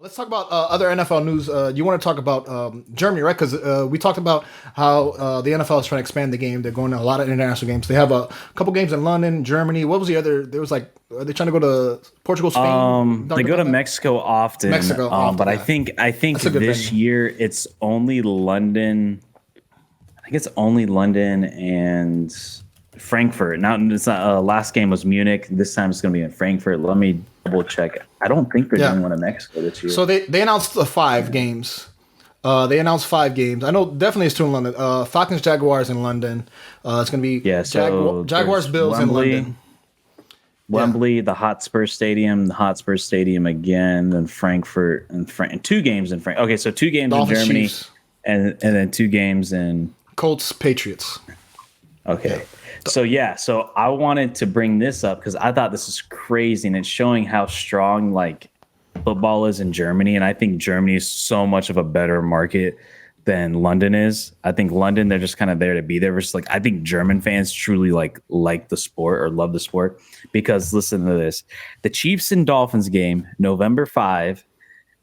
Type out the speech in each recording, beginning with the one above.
Let's talk about other NFL news. You want to talk about Germany, right? Because we talked about how the NFL is trying to expand the game. They're going to a lot of international games. They have a couple games in London, Germany. What was the other? There was like, are they trying to go to Portugal, Spain? They go to Mexico often. Mexico often, but yeah. I think this year it's only London. I think it's only London and Frankfurt. Now, it's not, last game was Munich. This time it's going to be in Frankfurt. Let me double check. I don't think they're doing one in Mexico this year. So they announced the 5 games. They announced 5 games. I know definitely it's 2 in London. Falcons, Jaguars in London. It's going to be Jaguars, Bills in London. Wembley, the Hotspur Stadium again, then Frankfurt and 2 games in Frankfurt. Okay, so 2 games Dolphins, in Germany, Chiefs. and then 2 games in Colts, Patriots. Okay. Yeah. So I wanted to bring this up because I thought this is crazy, and it's showing how strong like football is in Germany. And I think Germany is so much of a better market than London is. I think London, they're just kind of there to be there. Versus like, I think German fans truly like the sport or love the sport because listen to this. The Chiefs and Dolphins game, November 5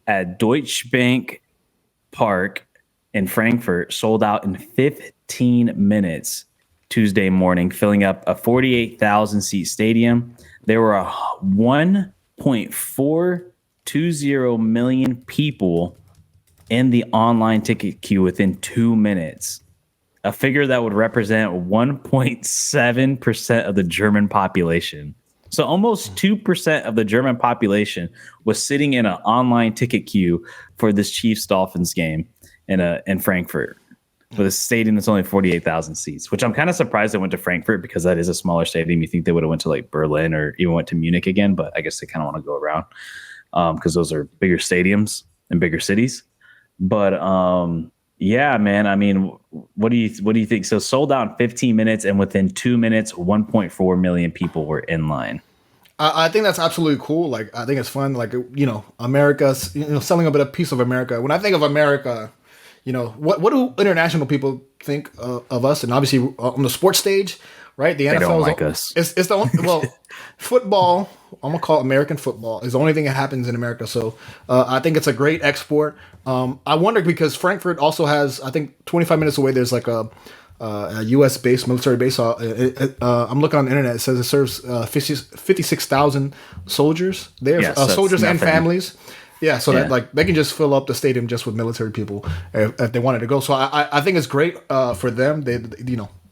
at Deutsche Bank Park in Frankfurt, sold out in 15 minutes. Tuesday morning, filling up a 48,000 seat stadium. There were 1.420 million people in the online ticket queue within 2 minutes, a figure that would represent 1.7% of the German population. So almost 2% of the German population was sitting in an online ticket queue for this Chiefs-Dolphins game in Frankfurt. With a stadium that's only 48,000 seats, which I'm kind of surprised they went to Frankfurt because that is a smaller stadium. You think they would have went to like Berlin or even went to Munich again, but I guess they kind of want to go around because those are bigger stadiums and bigger cities. But yeah, man. I mean, what do you think? So sold out in 15 minutes, and within 2 minutes, 1.4 million people were in line. I think that's absolutely cool. Like, I think it's fun. Like, America's selling a piece of America. When I think of America. What do international people think of us? And obviously on the sports stage, right? The NFL don't like us. It's the only, football. I'm gonna call it American football is the only thing that happens in America. So I think it's a great export. I wonder because Frankfurt also has, I think 25 minutes away. There's like a U.S. base, military base. I'm looking on the internet. It says it serves 56,000 soldiers there, soldiers and families. Yeah, so that like they can just fill up the stadium just with military people if they wanted to go. So I think it's great for them.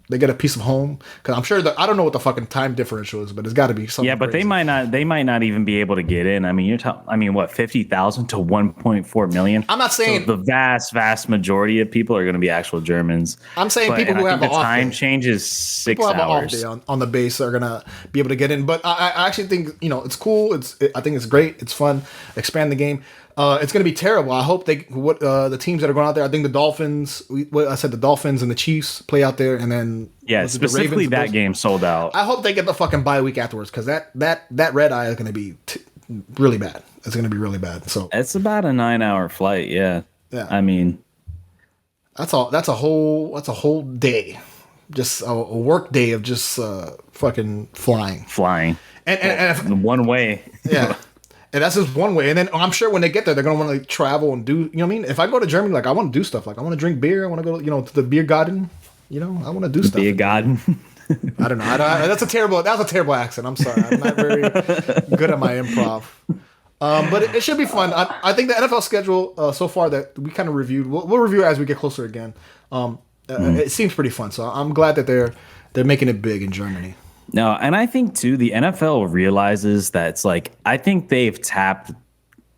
They get a piece of home because I'm sure that I don't know what the fucking time differential is, but it's got to be something. Yeah, but crazy. they might not even be able to get in. I mean, what 50,000 to 1.4 million? I'm not saying the vast majority of people are going to be actual Germans. I'm saying people who have the time changes 6 hours on the base are going to be able to get in. But I actually think it's cool. I think it's great. It's fun. Expand the game. It's going to be terrible. I hope the teams that are going out there. I think the Dolphins. The Dolphins and the Chiefs play out there, and then specifically that game sold out. I hope they get the fucking bye week afterwards because that red eye is going to be really bad. It's going to be really bad. So it's about a 9-hour flight. Yeah. I mean, that's all. That's a whole day, just a work day of just fucking flying, and one way. Yeah. And that's just one way. And then I'm sure when they get there, they're going to want to travel and do, you know what I mean? If I go to Germany, like I want to do stuff. Like I want to drink beer. I want to go, to the beer garden. I want to do stuff. Beer garden. I don't know. That's a terrible accent. I'm sorry. I'm not very good at my improv. But it should be fun. I think the NFL schedule so far that we kind of reviewed, we'll review as we get closer again. It seems pretty fun. So I'm glad that they're making it big in Germany. No, and I think too the NFL realizes that it's like I think they've tapped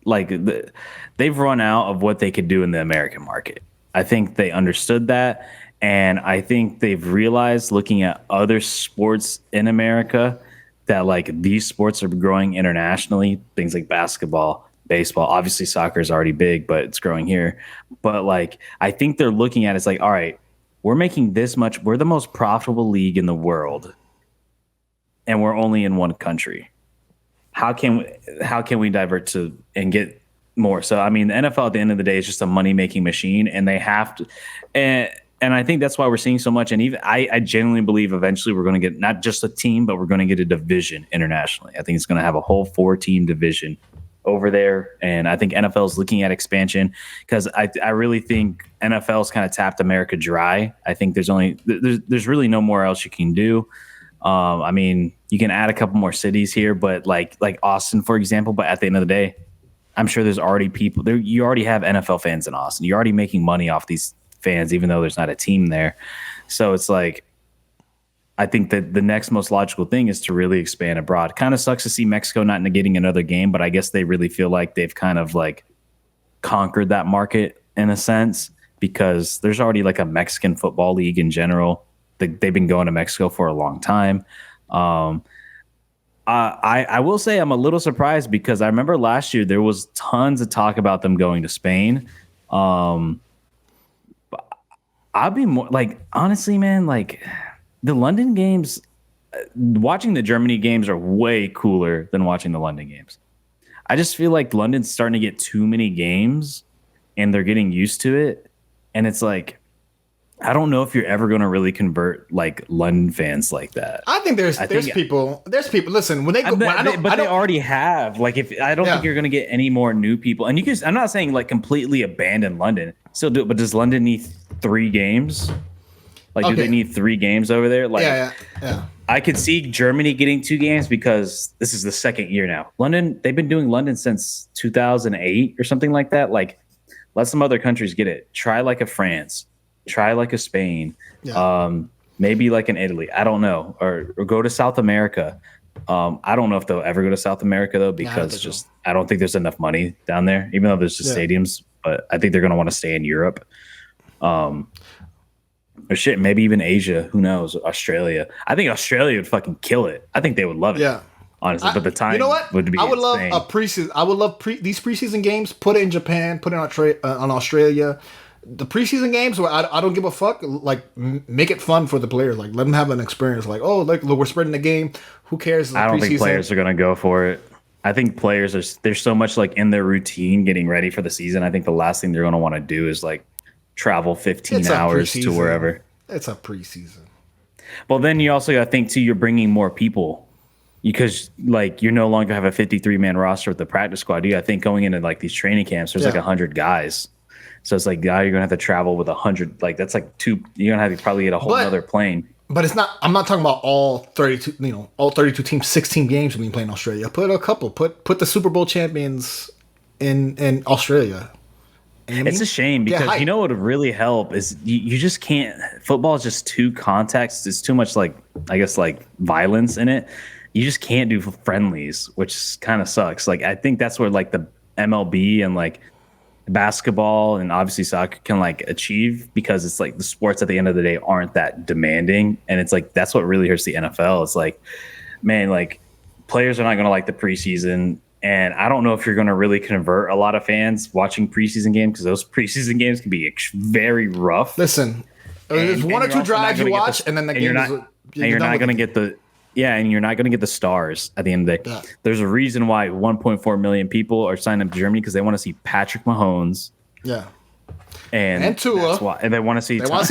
they've run out of what they could do in the American market. I think they understood that, and I think they've realized looking at other sports in America that like these sports are growing internationally, things like basketball, baseball, obviously soccer is already big, but it's growing here. But like I think they're looking at it's like, all right, we're making this much, we're the most profitable league in the world. And we're only in one country. How can we divert to and get more? So I mean, the NFL at the end of the day is just a money making machine, and they have to. And I think that's why we're seeing so much. And even I genuinely believe eventually we're going to get not just a team, but we're going to get a division internationally. I think it's going to have a whole 4-team division over there, and I think NFL is looking at expansion because I really think NFL's kind of tapped America dry. I think there's really no more else you can do. I mean, you can add a couple more cities here, but like Austin, for example. But at the end of the day, I'm sure there's already people there. You already have NFL fans in Austin. You're already making money off these fans, even though there's not a team there. So it's like, I think that the next most logical thing is to really expand abroad. Kind of sucks to see Mexico not getting another game, but I guess they really feel like they've kind of like conquered that market in a sense because there's already like a Mexican football league in general. They've been going to Mexico for a long time. I will say I'm a little surprised because I remember last year there was tons of talk about them going to Spain. I'd be more like, honestly, man, like the London games, watching the Germany games are way cooler than watching the London games. I just feel like London's starting to get too many games and they're getting used to it. And it's like, I don't know if you're ever going to really convert like London fans like that. I think there's people. Listen, when they go, they already have. Like, if I don't think you're going to get any more new people, and you can. I'm not saying like completely abandon London. Still do it, but does London need 3 games? Like, do they need 3 games over there? Like, yeah. I could see Germany getting 2 games because this is the second year now. London, they've been doing London since 2008 or something like that. Like, let some other countries get it. Try like a France. Try like a Spain, maybe like an Italy. I don't know, or go to South America. I don't know if they'll ever go to South America though, because I don't think there's enough money down there. Even though there's just stadiums, but I think they're going to want to stay in Europe. Or shit, maybe even Asia. Who knows? Australia. I think Australia would fucking kill it. I think they would love it. Yeah. Honestly, but the time you know what? would be I would insane. love a preseason. I would love these preseason games. Put it in Japan. Put it on Australia. The preseason games where I don't give a fuck, like make it fun for the players. Like let them have an experience. Like, oh, look, we're spreading the game. Who cares? I don't think players are gonna go for it. I think players there's so much like in their routine getting ready for the season. I think the last thing they're gonna want to do is like travel 15 hours to wherever. It's a preseason. Well, then you also got to think too. You're bringing more people because like you're no longer have a 53-man roster with the practice squad. I think going into like these training camps, there's like 100 guys. So it's like now you're gonna have to travel with 100. Like that's like 2. You're gonna have to probably get a whole other plane. But it's not. I'm not talking about all 32. All 32 teams, 16 games being played in Australia. Put a couple. Put the Super Bowl champions in Australia. It's a shame because you know what would really help is you just can't. Football is just too contacts. It's too much like I guess like violence in it. You just can't do friendlies, which kind of sucks. Like I think that's where like the MLB and like basketball and obviously soccer can like achieve because it's like the sports at the end of the day aren't that demanding, and it's like that's what really hurts the NFL. It's like, man, like players are not going to like the preseason, and I don't know if you're going to really convert a lot of fans watching preseason games because those preseason games can be very rough. Listen, there's 1 or 2 drives you watch, and then the game is. And you're not going to get the. Yeah, and you're not going to get the stars at the end of the day. Yeah. There's a reason why 1.4 million people are signing up to Germany because they want to see Patrick Mahomes. Yeah. And Tua. That's why. And they want to see Tua.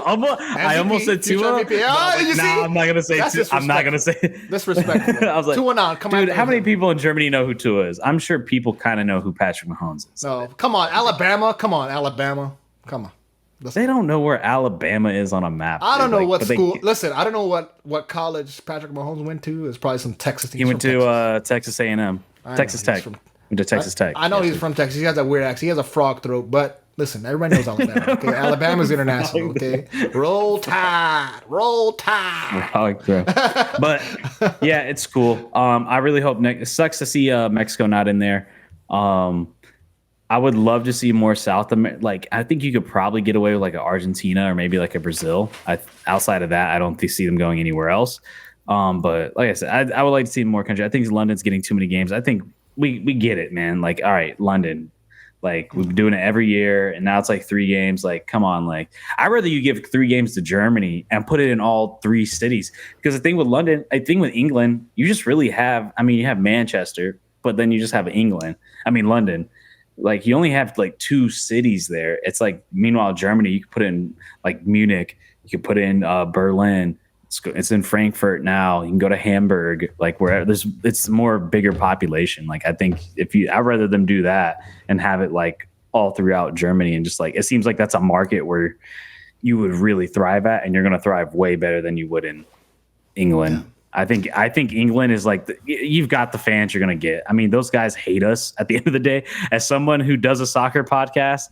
I almost said Tua. I'm not going to say Tua. I'm not going to say disrespectful. I was like, Tua now. Come dude, on. How many people in Germany know who Tua is? I'm sure people kind of know who Patrick Mahomes is. No, come on, Alabama. Come on. They don't know where Alabama is on a map. I don't know what school. Listen, I don't know what college Patrick Mahomes went to. It's probably some Texas. He went to Texas A&M, Texas Tech. Went to Texas Tech. I know he's from Texas. He has that weird accent. He has a frog throat. But listen, everybody knows Alabama. Okay, Alabama's international. Okay, roll tide. Frog throat. But yeah, it's cool. I really hope. It sucks to see Mexico not in there. I would love to see more South America. Like, I think you could probably get away with like an Argentina or maybe like a Brazil. Outside of that, I don't see them going anywhere else. But like I said, I would like to see more countries. I think London's getting too many games. I think we get it, man. Like, all right, London. Like, we've been doing it every year, and now it's like 3 games. Like, come on. Like, I'd rather you give 3 games to Germany and put it in all 3 cities. Because the thing with London, I think with England, you just really have, you have Manchester, but then you just have London. Like, you only have like 2 cities there. It's like, meanwhile, Germany, you could put in like Munich, you could put in Berlin, It's in Frankfurt now. You can go to Hamburg, like where it's more bigger population. Like I think I'd rather them do that and have it like all throughout Germany, and just like it seems like that's a market where you would really thrive at, and you're going to thrive way better than you would in England. Yeah. I think England is like you've got the fans you're going to get. I mean, those guys hate us at the end of the day. As someone who does a soccer podcast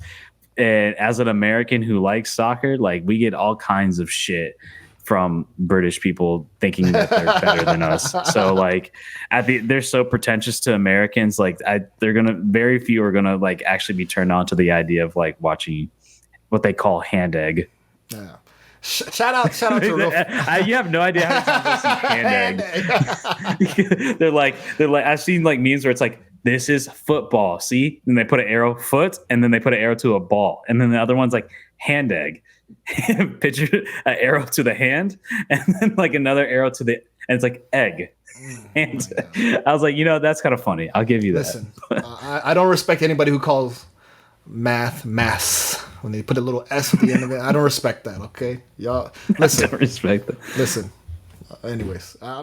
and as an American who likes soccer, like we get all kinds of shit from British people thinking that they're better than us. So like they're so pretentious to Americans. Like very few are gonna like actually be turned on to the idea of like watching what they call hand egg. Yeah. Shout out to real. You have no idea how many times I see hand egg. they're like I've seen like memes where it's like, this is football. See, and they put an arrow foot, and then they put an arrow to a ball, and then the other one's like hand egg. Picture an arrow to the hand, and then like another arrow to the, and it's like egg. And I was like, that's kind of funny. I'll give you that. Listen, I don't respect anybody who calls math when they put a little S at the end of it. I don't respect that. Okay, y'all. Listen, I don't respect that. Listen. Anyways.